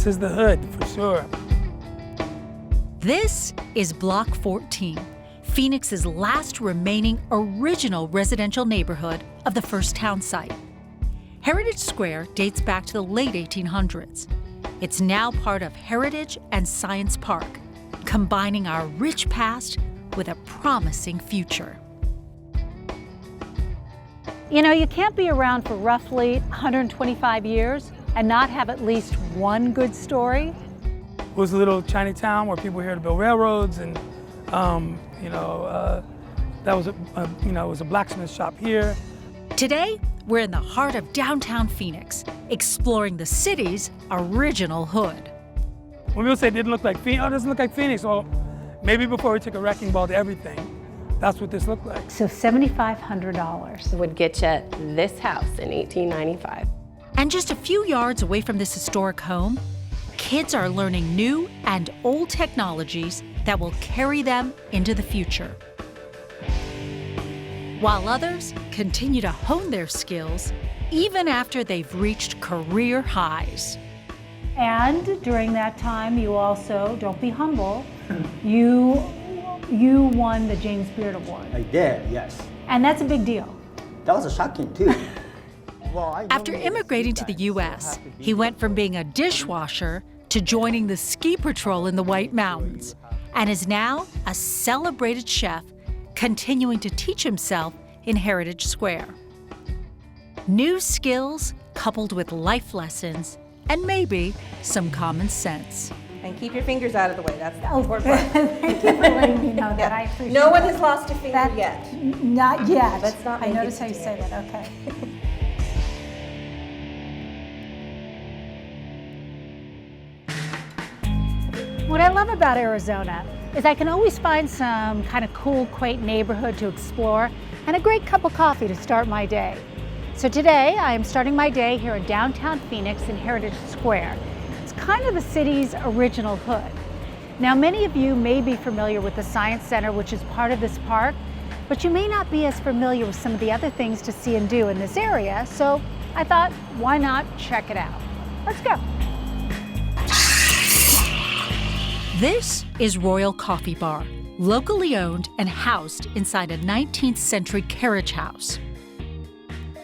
This is the hood, for sure. This is Block 14, Phoenix's last remaining original residential neighborhood of the first town site. Heritage Square dates back to the late 1800s. It's now part of Heritage and Science Park, combining our rich past with a promising future. You know, you can't be around for roughly 125 years and not have at least one good story. It was a little Chinatown where people were here to build railroads, and that was it was a blacksmith shop here. Today, we're in the heart of downtown Phoenix, exploring the city's original hood. When people say it didn't look like Phoenix, oh, it doesn't look like Phoenix. Well, maybe before we took a wrecking ball to everything, that's what this looked like. So $7,500 would get you this house in 1895. And just a few yards away from this historic home, kids are learning new and old technologies that will carry them into the future. While others continue to hone their skills even after they've reached career highs. And during that time, you also, don't be humble, you won the James Beard Award. I did, yes. And that's a big deal. That was shocking too. After immigrating to the U.S., he went from being a dishwasher to joining the ski patrol in the White Mountains, and is now a celebrated chef, continuing to teach himself in Heritage Square. New skills coupled with life lessons and maybe some common sense. And keep your fingers out of the way, that's the important part. Thank you for letting me know that. I appreciate No one that. has lost a finger yet. Not yet. Let's not I make notice it how you today. say that, okay. What I love about Arizona is I can always find some kind of cool, quaint neighborhood to explore and a great cup of coffee to start my day. So today I am starting my day here in downtown Phoenix in Heritage Square. It's kind of the city's original hood. Now many of you may be familiar with the Science Center, which is part of this park, but you may not be as familiar with some of the other things to see and do in this area, so I thought, why not check it out? Let's go. This is Royal Coffee Bar, locally owned and housed inside a 19th century carriage house.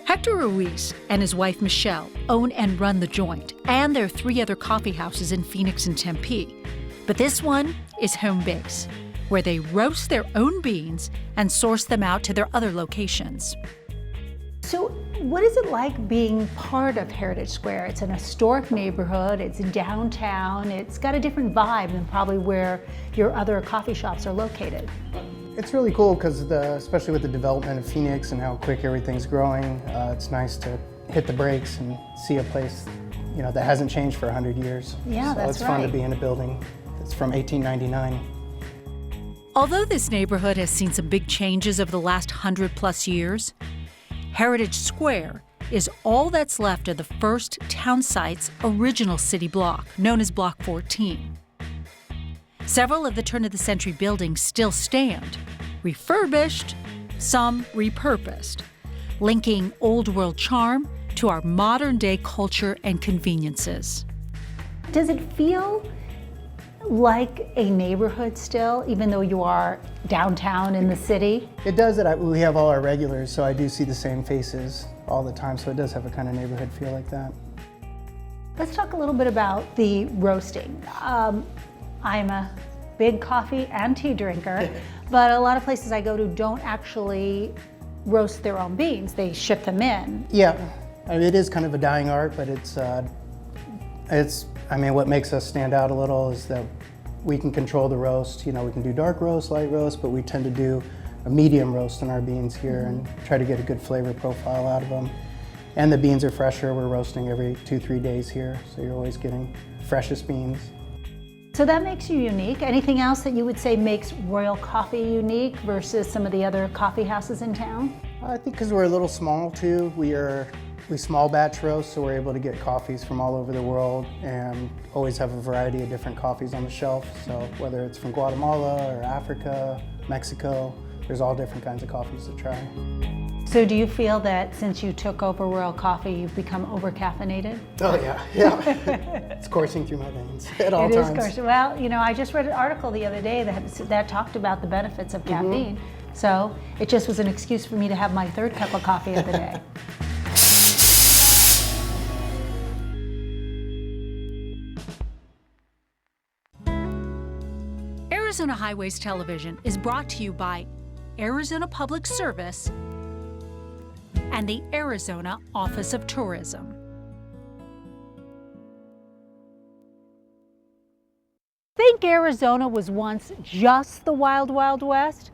Hector Ruiz and his wife Michelle own and run the joint and their 3 other coffee houses in Phoenix and Tempe. But this one is home base, where they roast their own beans and source them out to their other locations. So what is it like being part of Heritage Square? It's an historic neighborhood, it's downtown, it's got a different vibe than probably where your other coffee shops are located. It's really cool because especially with the development of Phoenix and how quick everything's growing, it's nice to hit the brakes and see a place that hasn't changed for 100 years. Yeah, so that's it's fun right. to be in a building that's from 1899. Although this neighborhood has seen some big changes over the last 100+ years, Heritage Square is all that's left of the first town site's original city block, known as Block 14. Several of the turn-of-the-century buildings still stand, refurbished, some repurposed, linking old-world charm to our modern-day culture and conveniences. Does it feel like a neighborhood still, even though you are downtown in the city? It does that. We have all our regulars, so I do see the same faces all the time, so it does have a kind of neighborhood feel like that. Let's talk a little bit about the roasting. I'm a big coffee and tea drinker, but a lot of places I go to don't actually roast their own beans. They ship them in. Yeah, I mean, it is kind of a dying art, but what makes us stand out a little is that we can control the roast. We can do dark roast, light roast, but we tend to do a medium roast on our beans here and try to get a good flavor profile out of them. And the beans are fresher. We're roasting every 2-3 days here, so you're always getting freshest beans. So that makes you unique. Anything else that you would say makes Royal Coffee unique versus some of the other coffee houses in town? I think because we're a little small too, we small batch roast, so we're able to get coffees from all over the world and always have a variety of different coffees on the shelf. So whether it's from Guatemala or Africa, Mexico, there's all different kinds of coffees to try. So do you feel that since you took over Royal Coffee, you've become over-caffeinated? Oh yeah. It's coursing through my veins at all It is times. coursing. Well, you know, I just read an article the other day that talked about the benefits of caffeine. So it just was an excuse for me to have my third cup of coffee of the day. Arizona Highways Television is brought to you by Arizona Public Service and the Arizona Office of Tourism. Think Arizona was once just the Wild Wild West?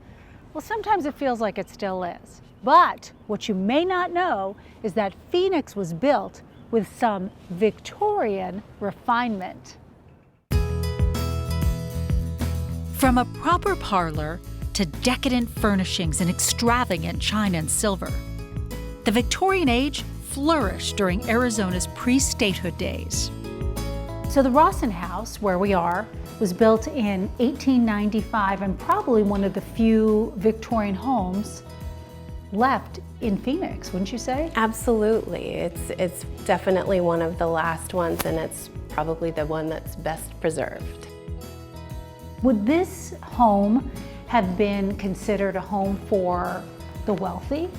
Well, sometimes it feels like it still is. But what you may not know is that Phoenix was built with some Victorian refinement. From a proper parlor to decadent furnishings and extravagant china and silver, the Victorian age flourished during Arizona's pre-statehood days. So the Rawson House, where we are, was built in 1895 and probably one of the few Victorian homes left in Phoenix, wouldn't you say? Absolutely. It's definitely one of the last ones, and it's probably the one that's best preserved. Would this home have been considered a home for the wealthy?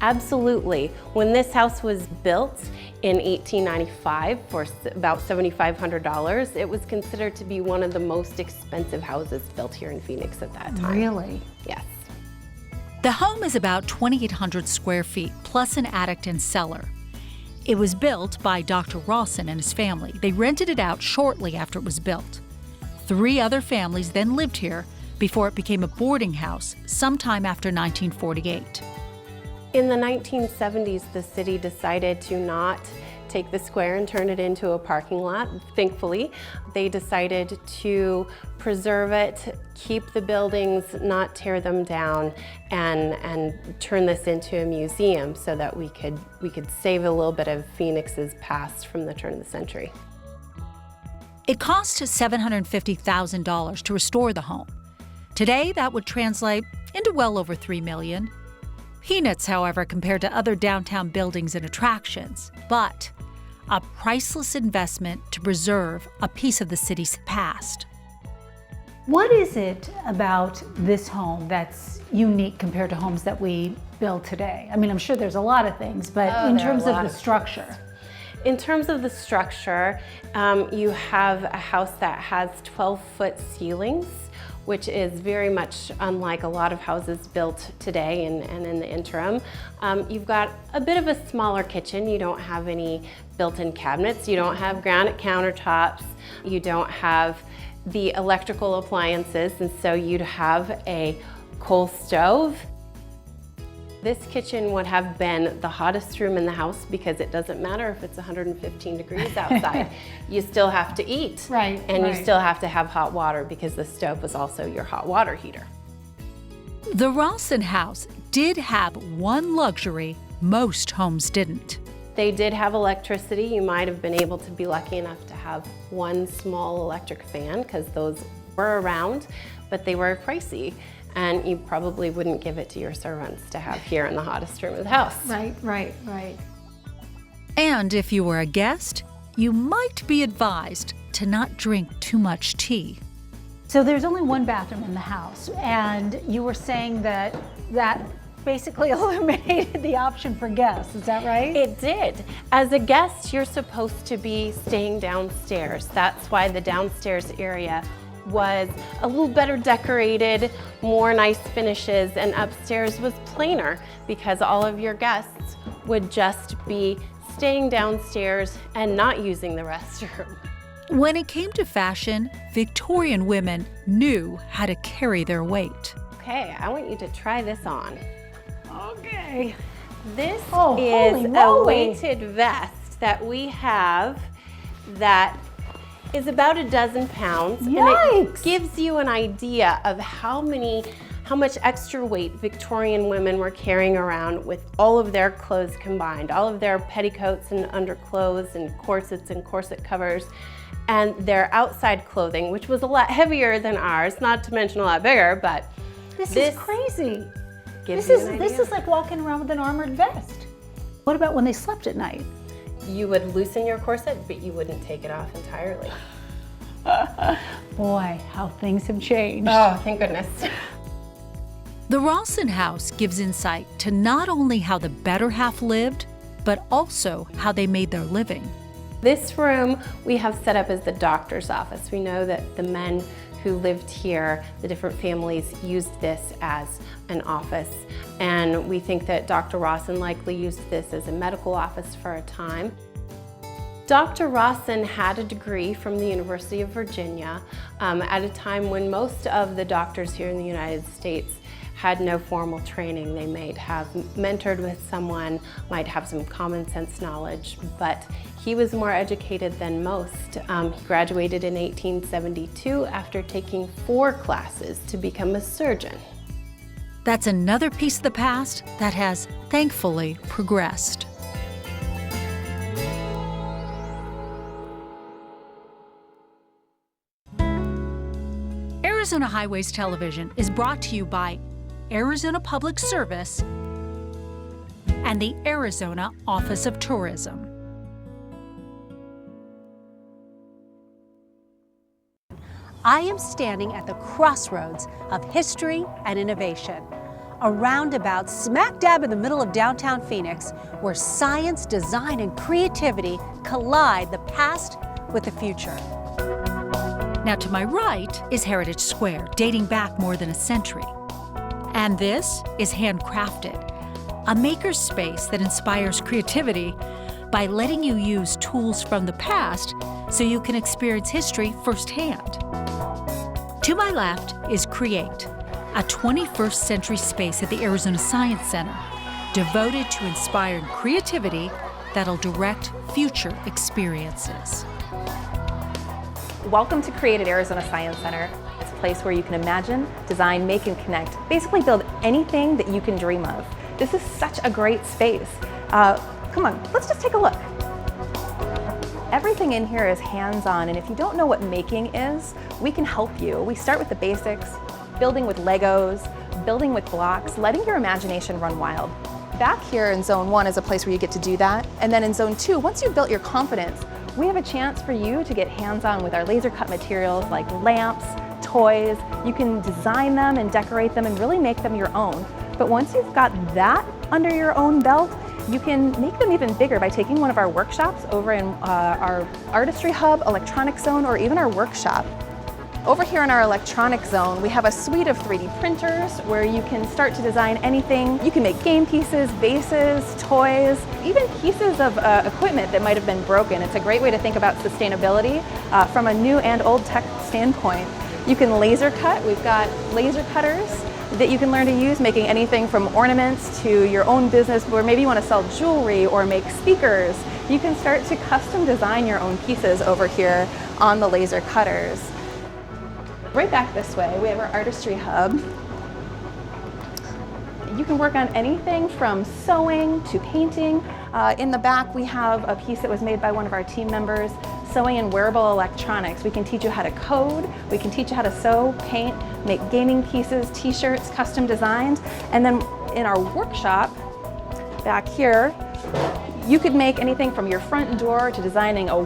Absolutely. When this house was built in 1895 for about $7,500, it was considered to be one of the most expensive houses built here in Phoenix at that time. Really? Yes. The home is about 2,800 square feet, plus an attic and cellar. It was built by Dr. Rawson and his family. They rented it out shortly after it was built. 3 other families then lived here before it became a boarding house sometime after 1948. In the 1970s, the city decided to not take the square and turn it into a parking lot. Thankfully, they decided to preserve it, keep the buildings, not tear them down, and turn this into a museum so that we could save a little bit of Phoenix's past from the turn of the century. It cost $750,000 to restore the home. Today, that would translate into well over $3 million. Peanuts, however, compared to other downtown buildings and attractions, but a priceless investment to preserve a piece of the city's past. What is it about this home that's unique compared to homes that we build today? I mean, I'm sure there's a lot of things, but in terms of the structure. In terms of the structure, you have a house that has 12-foot ceilings, which is very much unlike a lot of houses built today and in the interim. You've got a bit of a smaller kitchen. You don't have any built-in cabinets. You don't have granite countertops. You don't have the electrical appliances, and so you'd have a coal stove. This kitchen would have been the hottest room in the house because it doesn't matter if it's 115 degrees outside. You still have to eat. Right, and right. You still have to have hot water because the stove was also your hot water heater. The Rawson house did have one luxury most homes didn't. They did have electricity. You might have been able to be lucky enough to have one small electric fan because those were around, but they were pricey. And you probably wouldn't give it to your servants to have here in the hottest room of the house. Right, right, right. And if you were a guest, you might be advised to not drink too much tea. So there's only one bathroom in the house, and you were saying that basically eliminated the option for guests, is that right? It did. As a guest, you're supposed to be staying downstairs. That's why the downstairs area was a little better decorated, more nice finishes, and upstairs was plainer because all of your guests would just be staying downstairs and not using the restroom. When it came to fashion, Victorian women knew how to carry their weight. Okay, I want you to try this on. Okay. This holy is a moly. weighted vest that we have that is about a dozen pounds. And Yikes. it gives you an idea of how much extra weight Victorian women were carrying around with all of their clothes combined, all of their petticoats and underclothes and corsets and corset covers, and their outside clothing, which was a lot heavier than ours, not to mention a lot bigger, but This is crazy. gives This you an is idea. like walking around with an armored vest. What about when they slept at night? You would loosen your corset, but you wouldn't take it off entirely. Boy, how things have changed. Oh, thank goodness. The Ralston House gives insight to not only how the better half lived, but also how they made their living. This room we have set up as the doctor's office. We know that the men who lived here, the different families, used this as an office. And we think that Dr. Rawson likely used this as a medical office for a time. Dr. Rawson had a degree from the University of Virginia at a time when most of the doctors here in the United States had no formal training. They might have mentored with someone, might have some common sense knowledge, but he was more educated than most. He graduated in 1872 after taking 4 classes to become a surgeon. That's another piece of the past that has, thankfully, progressed. Arizona Highways Television is brought to you by Arizona Public Service and the Arizona Office of Tourism. I am standing at the crossroads of history and innovation, a roundabout smack dab in the middle of downtown Phoenix, where science, design, and creativity collide the past with the future. Now to my right is Heritage Square, dating back more than a century. And this is Handcrafted, a maker space that inspires creativity by letting you use tools from the past so you can experience history firsthand. To my left is Create, a 21st century space at the Arizona Science Center, devoted to inspiring creativity that'll direct future experiences. Welcome to Create at Arizona Science Center. It's a place where you can imagine, design, make, and connect. Basically build anything that you can dream of. This is such a great space. Come on, let's just take a look. Everything in here is hands-on, and if you don't know what making is, we can help you. We start with the basics, building with Legos, building with blocks, letting your imagination run wild. Back here in Zone 1 is a place where you get to do that. And then in Zone 2, once you've built your confidence, we have a chance for you to get hands-on with our laser cut materials like lamps, toys. You can design them and decorate them and really make them your own. But once you've got that under your own belt, you can make them even bigger by taking one of our workshops over in our Artistry Hub, Electronic Zone, or even our workshop. Over here in our electronic zone, we have a suite of 3D printers where you can start to design anything. You can make game pieces, bases, toys, even pieces of equipment that might have been broken. It's a great way to think about sustainability from a new and old tech standpoint. You can laser cut. We've got laser cutters that you can learn to use, making anything from ornaments to your own business where maybe you want to sell jewelry or make speakers. You can start to custom design your own pieces over here on the laser cutters. Right back this way, we have our Artistry Hub. You can work on anything from sewing to painting. In the back, we have a piece that was made by one of our team members, sewing in wearable electronics. We can teach you how to code, we can teach you how to sew, paint, make gaming pieces, t-shirts, custom designed. And then in our workshop, back here, you could make anything from your front door to designing a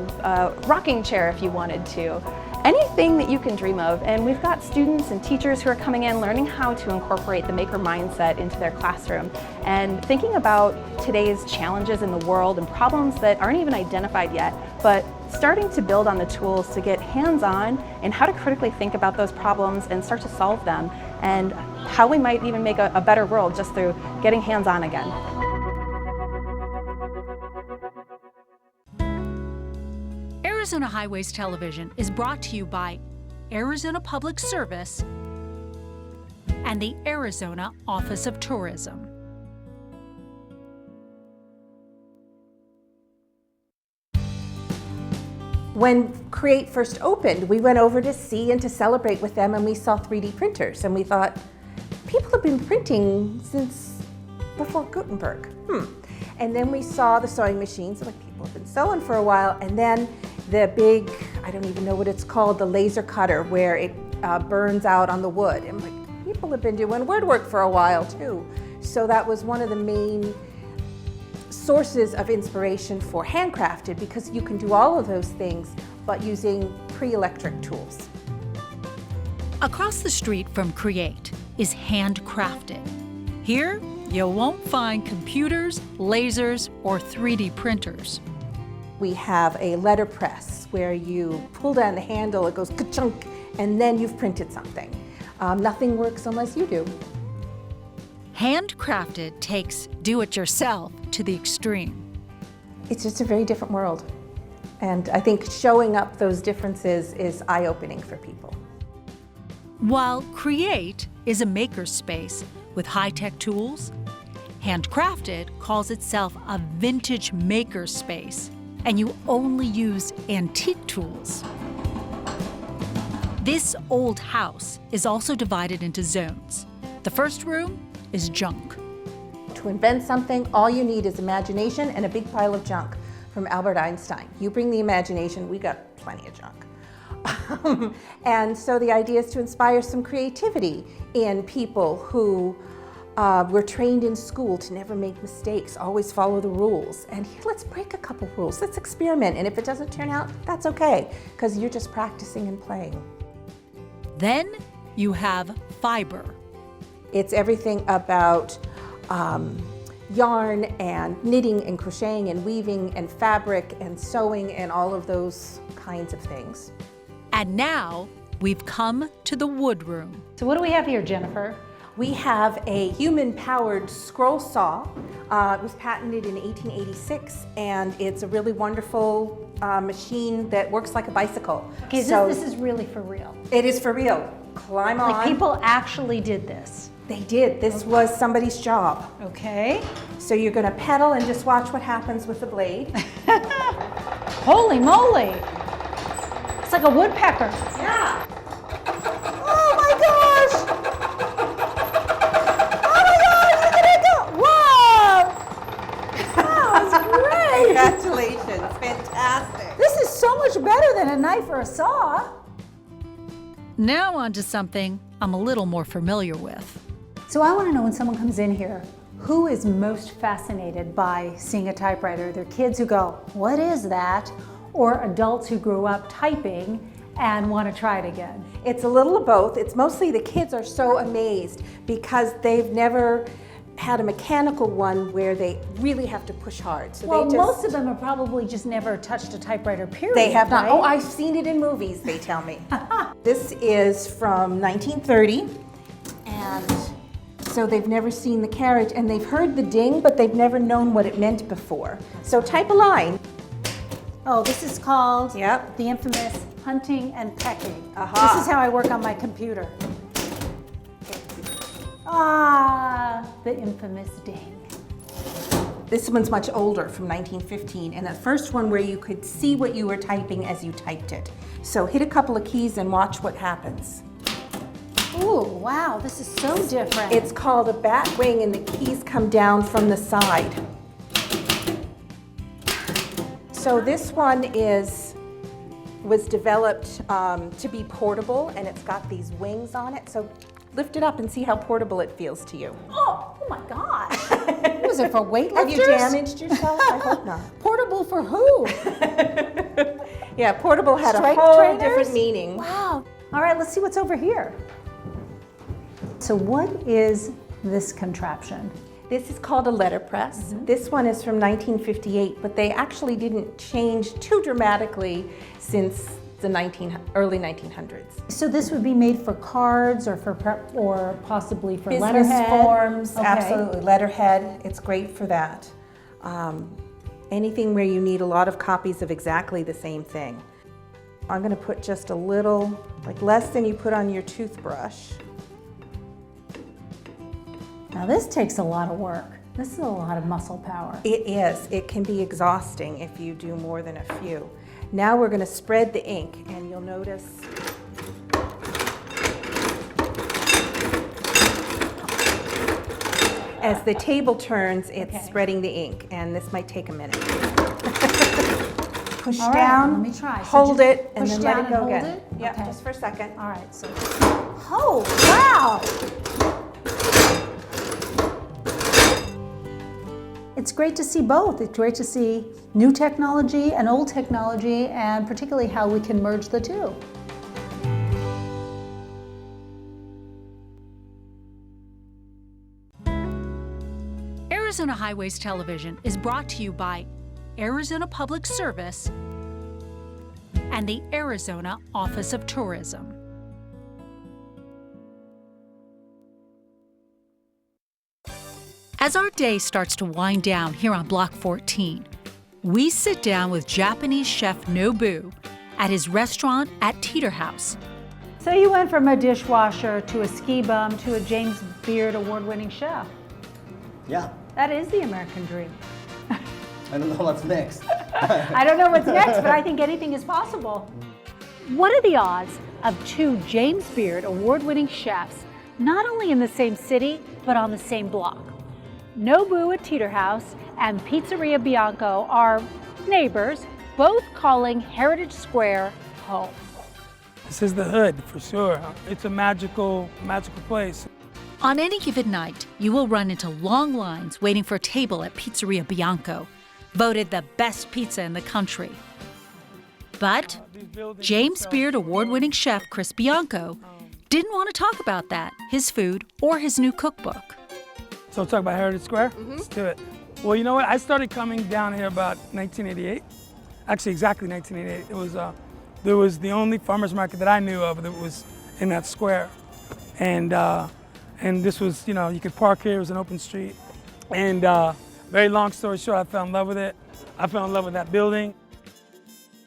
rocking chair if you wanted to. Anything that you can dream of, and we've got students and teachers who are coming in learning how to incorporate the maker mindset into their classroom and thinking about today's challenges in the world and problems that aren't even identified yet, but starting to build on the tools to get hands-on and how to critically think about those problems and start to solve them, and how we might even make a better world just through getting hands-on again. Arizona Highways Television is brought to you by Arizona Public Service and the Arizona Office of Tourism. When Create first opened, we went over to see and to celebrate with them, and we saw 3D printers, and we thought, people have been printing since before Gutenberg. And then we saw the sewing machines, like people have been sewing for a while, and then the big, I don't even know what it's called, the laser cutter where it burns out on the wood. And like, people have been doing woodwork for a while too. So that was one of the main sources of inspiration for handcrafted, because you can do all of those things but using pre-electric tools. Across the street from Create is Handcrafted. Here, you won't find computers, lasers, or 3D printers. We have a letterpress where you pull down the handle, it goes ka-chunk, and then you've printed something. Nothing works unless you do. Handcrafted takes do-it-yourself to the extreme. It's just a very different world. And I think showing up those differences is eye-opening for people. While Create is a makerspace with high-tech tools, Handcrafted calls itself a vintage makerspace, and you only use antique tools. This old house is also divided into zones. The first room is junk. To invent something, all you need is imagination and a big pile of junk from Albert Einstein. You bring the imagination, we got plenty of junk. And so the idea is to inspire some creativity in people who were trained in school to never make mistakes, always follow the rules. And here, let's break a couple rules, let's experiment. And if it doesn't turn out, that's okay, because you're just practicing and playing. Then you have fiber. It's everything about yarn and knitting and crocheting and weaving and fabric and sewing and all of those kinds of things. And now we've come to the wood room. So what do we have here, Jennifer? We have a human-powered scroll saw. It was patented in 1886, and it's a really wonderful machine that works like a bicycle. Okay, so this is really for real. It is for real. Climb on. Like people actually did this. They did. This was somebody's job. Okay. So you're going to pedal and just watch what happens with the blade. Holy moly! It's like a woodpecker. Yeah. Oh my gosh! Oh my gosh, look at it go! Whoa! That was great! Congratulations, fantastic. This is so much better than a knife or a saw. Now on to something I'm a little more familiar with. So I want to know, when someone comes in here, who is most fascinated by seeing a typewriter? They're kids who go, what is that? Or adults who grew up typing and want to try it again? It's a little of both. It's mostly the kids are so amazed because they've never had a mechanical one where they really have to push hard. So Well, they most of them have probably just never touched a typewriter, period. They have not. right? Oh, I've seen it in movies, they tell me. This is from 1930, and so they've never seen the carriage, and they've heard the ding, but they've never known what it meant before. So type a line. Oh, this is called Yep. the infamous hunting and pecking. Aha. This is how I work on my computer. Ah, the infamous ding. This one's much older, from 1915, and the first one where you could see what you were typing as you typed it. So hit a couple of keys and watch what happens. Ooh, wow, this is so different. It's called a bat wing, and the keys come down from the side. So this one was developed to be portable, and it's got these wings on it. So lift it up and see how portable it feels to you. oh my gosh. Was it for weightlifters? Have you damaged yourself? I hope not. Portable for who? Yeah, portable had Strength a whole trainers? different meaning. Wow. All right, let's see what's over here. So what is this contraption? This is called a letterpress. This one is from 1958, but they actually didn't change too dramatically since the early 1900s. So this would be made for cards or or possibly for Business letterhead? forms, Okay. absolutely. Letterhead, it's great for that. Anything where you need a lot of copies of exactly the same thing. I'm going to put just a little, like less than you put on your toothbrush. Now this takes a lot of work. This is a lot of muscle power. It is. It can be exhausting if you do more than a few. Now we're going to spread the ink, and you'll notice as the table turns, it's spreading the ink, and this might take a minute. Push All right, down, let me try. So hold just it, and push then down let it go and hold again. it? Yeah, Okay. just for a second. All right, so, oh, wow. it's great to see both. It's great to see new technology and old technology, and particularly how we can merge the two. Arizona Highways Television is brought to you by Arizona Public Service and the Arizona Office of Tourism. As our day starts to wind down here on Block 14, we sit down with Japanese chef Nobu at his restaurant at Teeter House. So you went from a dishwasher to a ski bum to a James Beard award-winning chef. Yeah. That is the American dream. I don't know what's next. I don't know what's next, but I think anything is possible. What are the odds of two James Beard award-winning chefs not only in the same city, but on the same block? Nobu at Teeter House and Pizzeria Bianco are neighbors, both calling Heritage Square home. This is the hood for sure. It's a magical place. On any given night, you will run into long lines waiting for a table at Pizzeria Bianco, voted the best pizza in the country. But James Beard award-winning chef Chris Bianco didn't want to talk about that, his food, or his new cookbook. So talk about Heritage Square? Let's do it. Well, you know what? I started coming down here about 1988. Actually, exactly 1988. There was the only farmer's market that I knew of that was in that square. And this was, you could park here, it was an open street. And very long story short, I fell in love with it. I fell in love with that building.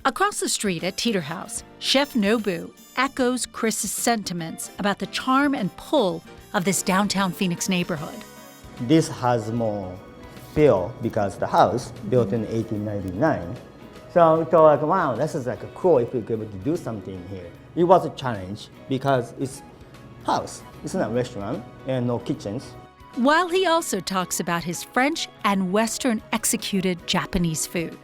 Across the street at Teeter House, Chef Nobu echoes Chris's sentiments about the charm and pull of this downtown Phoenix neighborhood. This has more feel because the house built in 1899. So we thought like, wow, this is like cool if we could be able to do something here. It was a challenge because it's house. It's not a restaurant and no kitchens. While he also talks about his French and Western executed Japanese food.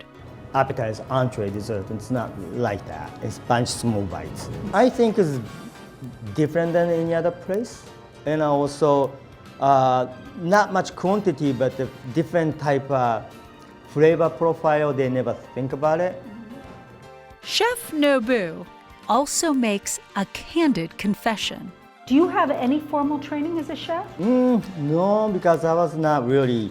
Appetizer, entree, dessert, it's not like that. It's a bunch of small bites. I think it's different than any other place. And also, not much quantity, but a different type of flavor profile. They never think about it. Chef Nobu also makes a candid confession. Do you have any formal training as a chef? No, because I was not really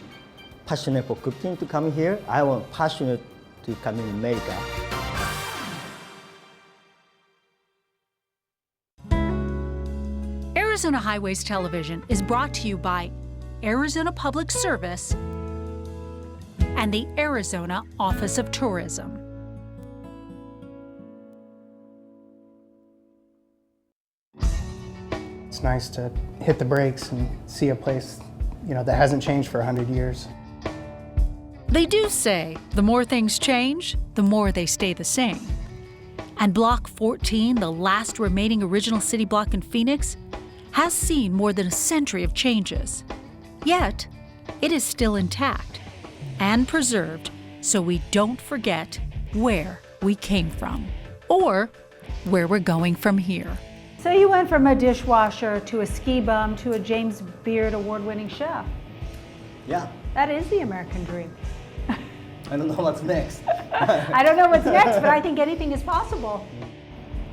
passionate for cooking to come here. I was passionate to come in America. Arizona Highways Television is brought to you by Arizona Public Service and the Arizona Office of Tourism. It's nice to hit the brakes and see a place, that hasn't changed for 100 years. They do say the more things change, the more they stay the same. And Block 14, the last remaining original city block in Phoenix, has seen more than a century of changes. Yet, it is still intact and preserved so we don't forget where we came from or where we're going from here. So you went from a dishwasher to a ski bum to a James Beard award-winning chef. Yeah. That is the American dream. I don't know what's next. I don't know what's next, but I think anything is possible.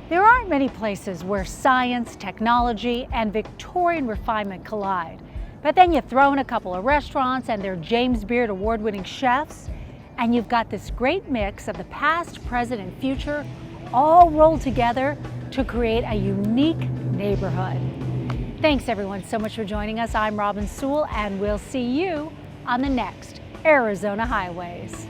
There aren't many places where science, technology, and Victorian refinement collide. But then you throw in a couple of restaurants and their James Beard award-winning chefs, and you've got this great mix of the past, present, and future all rolled together to create a unique neighborhood. Thanks everyone so much for joining us. I'm Robin Sewell, and we'll see you on the next Arizona Highways.